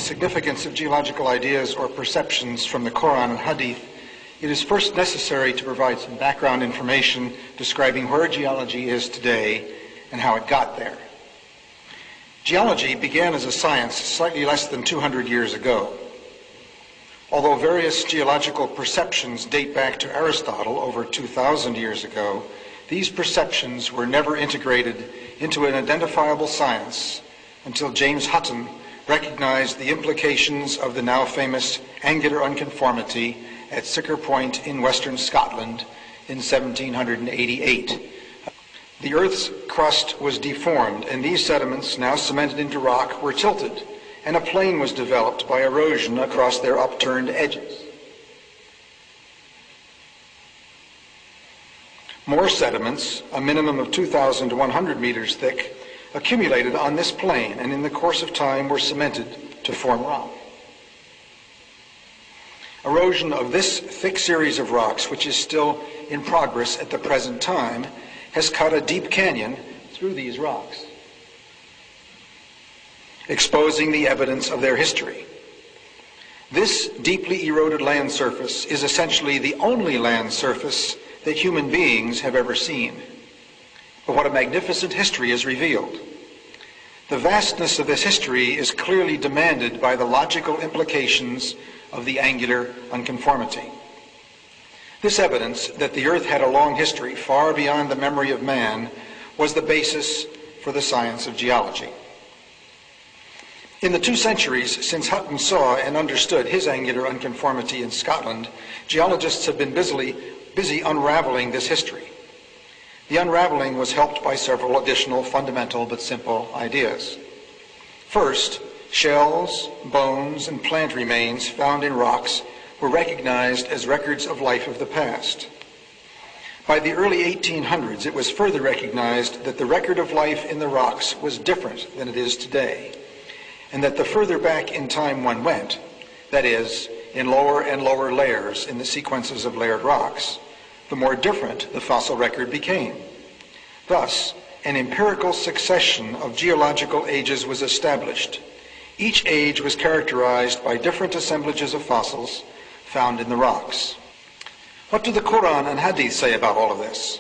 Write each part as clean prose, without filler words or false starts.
significance of geological ideas or perceptions from the Quran and Hadith, it is first necessary to provide some background information describing where geology is today and how it got there. Geology began as a science slightly less than 200 years ago. Although various geological perceptions date back to Aristotle over 2,000 years ago, these perceptions were never integrated into an identifiable science until James Hutton recognized the implications of the now famous angular unconformity at Siccar Point in western Scotland in 1788. The Earth's crust was deformed, and these sediments, now cemented into rock, were tilted, and a plain was developed by erosion across their upturned edges. More sediments, a minimum of 2,100 meters thick, accumulated on this plain and in the course of time were cemented to form rock. Erosion of this thick series of rocks, which is still in progress at the present time, has cut a deep canyon through these rocks, exposing the evidence of their history. This deeply eroded land surface is essentially the only land surface that human beings have ever seen. But what a magnificent history is revealed. The vastness of this history is clearly demanded by the logical implications of the angular unconformity. This evidence that the Earth had a long history far beyond the memory of man was the basis for the science of geology. In the 2 centuries since Hutton saw and understood his angular unconformity in Scotland, geologists have been busy unraveling this history. The unraveling was helped by several additional fundamental but simple ideas. First, shells, bones, and plant remains found in rocks were recognized as records of life of the past. By the early 1800s, it was further recognized that the record of life in the rocks was different than it is today, and that the further back in time one went, that is, in lower and lower layers in the sequences of layered rocks, the more different the fossil record became. Thus, an empirical succession of geological ages was established. Each age was characterized by different assemblages of fossils found in the rocks. What do the Quran and Hadith say about all of this?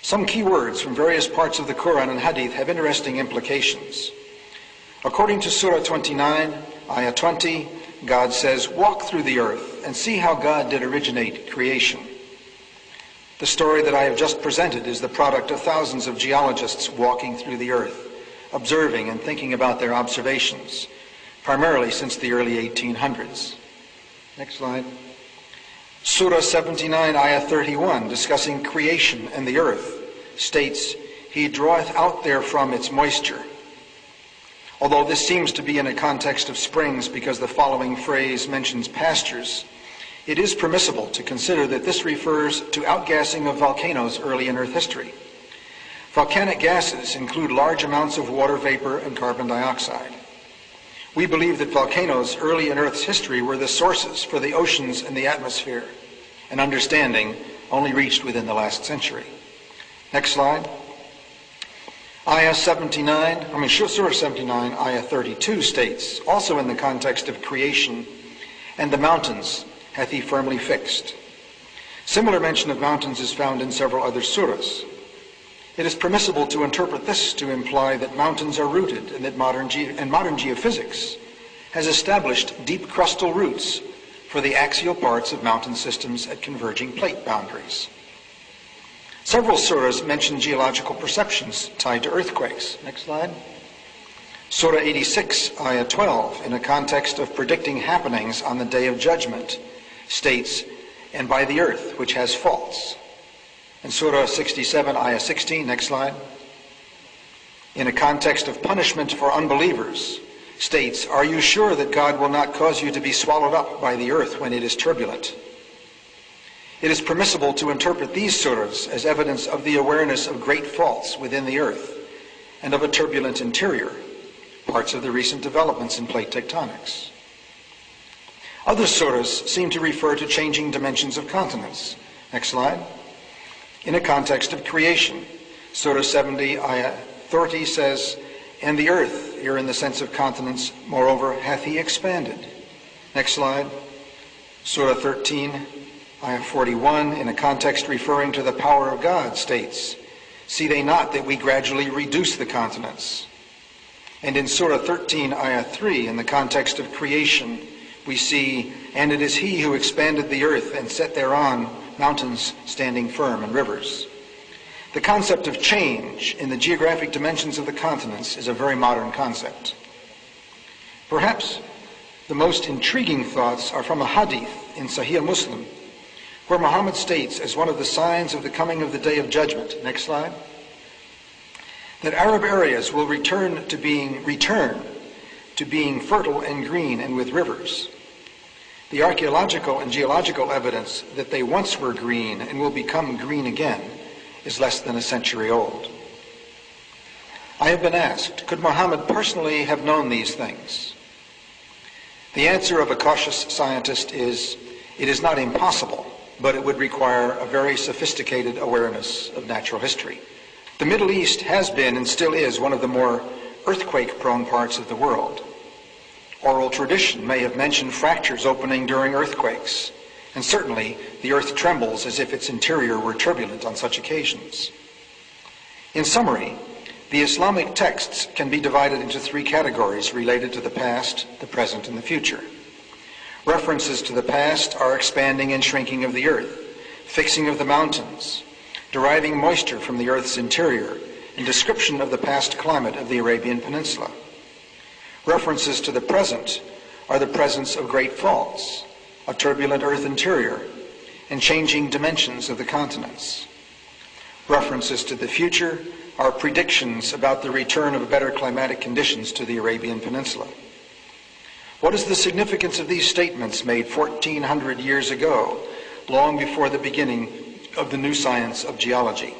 Some key words from various parts of the Quran and Hadith have interesting implications. According to Surah 29, Ayah 20, God says, "Walk through the earth and see how God did originate creation." The story that I have just presented is the product of thousands of geologists walking through the earth, observing and thinking about their observations, primarily since the early 1800s. Next slide. Surah 79, Ayah 31, discussing creation and the earth, states, "He draweth out therefrom its moisture." Although this seems to be in a context of springs because the following phrase mentions pastures, it is permissible to consider that this refers to outgassing of volcanoes early in Earth history. Volcanic gases include large amounts of water vapor and carbon dioxide. We believe that volcanoes early in Earth's history were the sources for the oceans and the atmosphere, an understanding only reached within the last century. Next slide. Surah 79, Ayah 32 states, also in the context of creation, "And the mountains hath he firmly fixed." Similar mention of mountains is found in several other surahs. It is permissible to interpret this to imply that mountains are rooted and that modern geophysics has established deep crustal roots for the axial parts of mountain systems at converging plate boundaries. Several surahs mention geological perceptions tied to earthquakes. Next slide. Surah 86, Ayah 12, in a context of predicting happenings on the Day of Judgment, states, "And by the earth, which has faults." And Surah 67, Ayah 16, next slide, in a context of punishment for unbelievers, states, "Are you sure that God will not cause you to be swallowed up by the earth when it is turbulent?" It is permissible to interpret these surahs as evidence of the awareness of great faults within the earth and of a turbulent interior, parts of the recent developments in plate tectonics. Other surahs seem to refer to changing dimensions of continents. Next slide. In a context of creation, Surah 70, Ayah 30 says, "And the earth here in the sense of continents, moreover, hath he expanded. Next slide. Surah 13, ayah 41, in a context referring to the power of God, states, see they not that we gradually reduce the continents? And in Surah 13, ayah 3, in the context of creation, we see, and it is he who expanded the earth and set thereon mountains standing firm and rivers. The concept of change in the geographic dimensions of the continents is a very modern concept. Perhaps the most intriguing thoughts are from a hadith in Sahih Muslim, where Muhammad states as one of the signs of the coming of the Day of Judgment, next slide, that Arab areas will return to being fertile and green and with rivers. The archaeological and geological evidence that they once were green and will become green again is less than a century old. I have been asked, could Muhammad personally have known these things? The answer of a cautious scientist is, it is not impossible, but it would require a very sophisticated awareness of natural history. The Middle East has been and still is one of the more earthquake-prone parts of the world. Oral tradition may have mentioned fractures opening during earthquakes, and certainly the earth trembles as if its interior were turbulent on such occasions. In summary, the Islamic texts can be divided into three categories related to the past, the present, and the future. References to the past are expanding and shrinking of the earth, fixing of the mountains, deriving moisture from the earth's interior, and description of the past climate of the Arabian Peninsula. References to the present are the presence of great faults, a turbulent earth interior, and changing dimensions of the continents. References to the future are predictions about the return of better climatic conditions to the Arabian Peninsula. What is the significance of these statements made 1,400 years ago, long before the beginning of the new science of geology?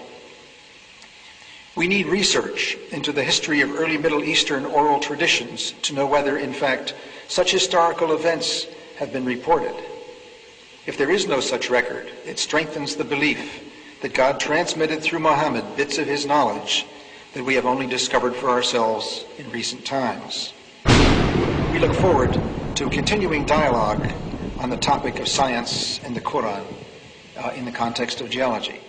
We need research into the history of early Middle Eastern oral traditions to know whether, in fact, such historical events have been reported. If there is no such record, it strengthens the belief that God transmitted through Muhammad bits of his knowledge that we have only discovered for ourselves in recent times. We look forward to a continuing dialogue on the topic of science and the Quran in the context of geology.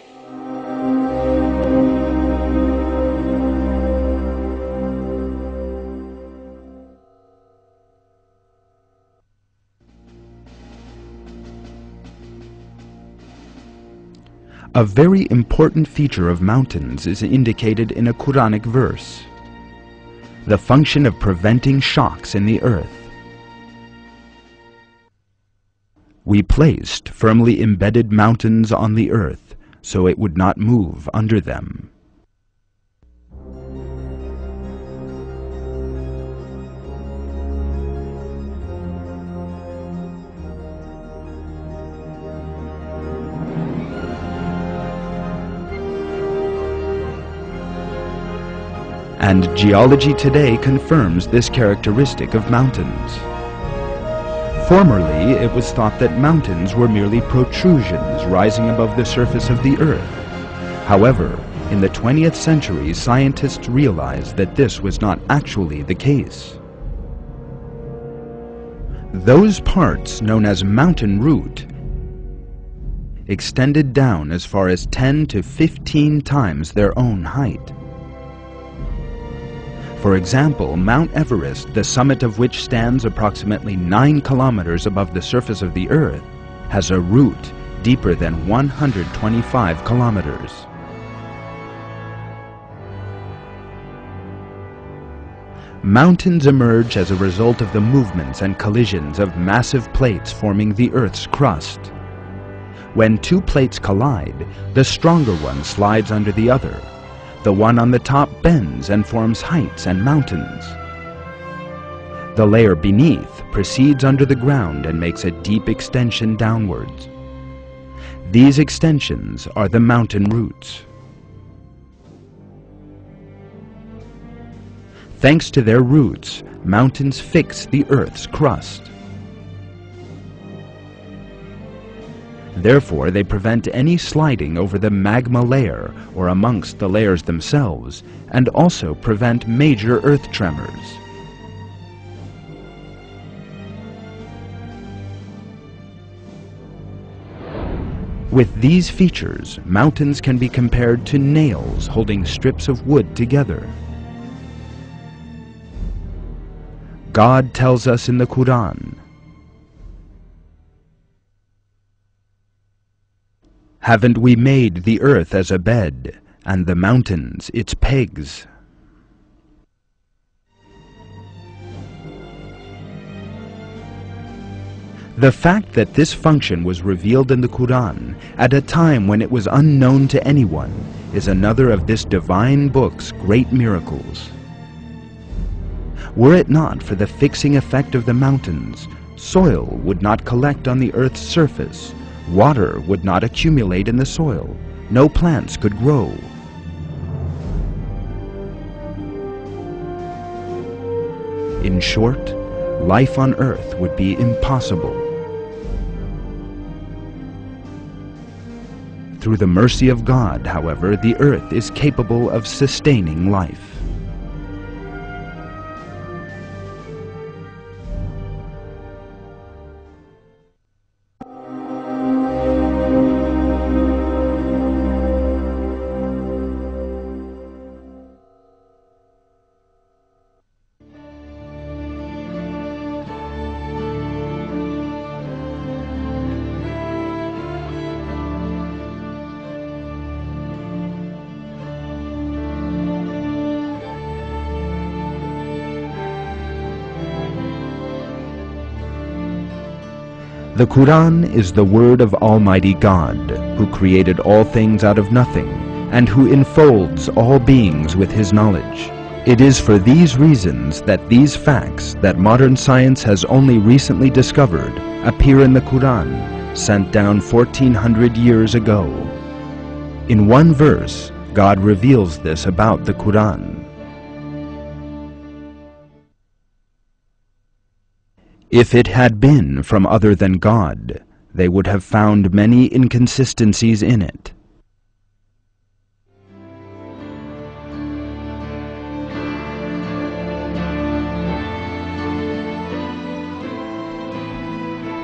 A very important feature of mountains is indicated in a Quranic verse: the function of preventing shocks in the earth. We placed firmly embedded mountains on the earth so it would not move under them. And geology today confirms this characteristic of mountains. Formerly, it was thought that mountains were merely protrusions rising above the surface of the earth. However, in the 20th century, scientists realized that this was not actually the case. Those parts known as mountain root extended down as far as 10 to 15 times their own height. For example, Mount Everest, the summit of which stands approximately 9 kilometers above the surface of the Earth, has a root deeper than 125 kilometers. Mountains emerge as a result of the movements and collisions of massive plates forming the Earth's crust. When two plates collide, the stronger one slides under the other. The one on the top bends and forms heights and mountains. The layer beneath proceeds under the ground and makes a deep extension downwards. These extensions are the mountain roots. Thanks to their roots, mountains fix the Earth's crust. Therefore, they prevent any sliding over the magma layer or amongst the layers themselves, and also prevent major earth tremors. With these features, mountains can be compared to nails holding strips of wood together. God tells us in the Quran, "Haven't we made the earth as a bed, and the mountains its pegs?" The fact that this function was revealed in the Quran at a time when it was unknown to anyone is another of this divine book's great miracles. Were it not for the fixing effect of the mountains, soil would not collect on the earth's surface, water would not accumulate in the soil, no plants could grow. In short, life on earth would be impossible. Through the mercy of God, however, the earth is capable of sustaining life. The Quran is the word of Almighty God, who created all things out of nothing, and who enfolds all beings with His knowledge. It is for these reasons that these facts that modern science has only recently discovered appear in the Quran, sent down 1400 years ago. In one verse, God reveals this about the Quran. If it had been from other than God, they would have found many inconsistencies in it.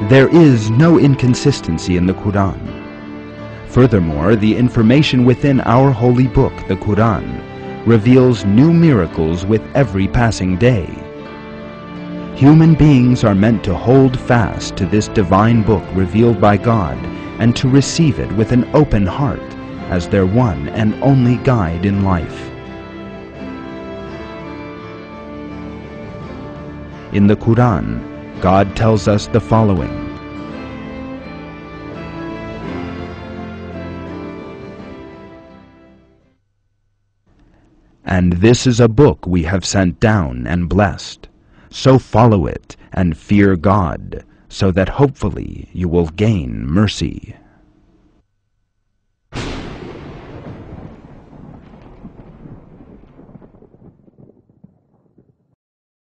There is no inconsistency in the Quran. Furthermore, the information within our holy book, the Quran, reveals new miracles with every passing day. Human beings are meant to hold fast to this divine book revealed by God and to receive it with an open heart as their one and only guide in life. In the Quran, God tells us the following: "And this is a book we have sent down and blessed. So follow it and fear God, so that hopefully you will gain mercy."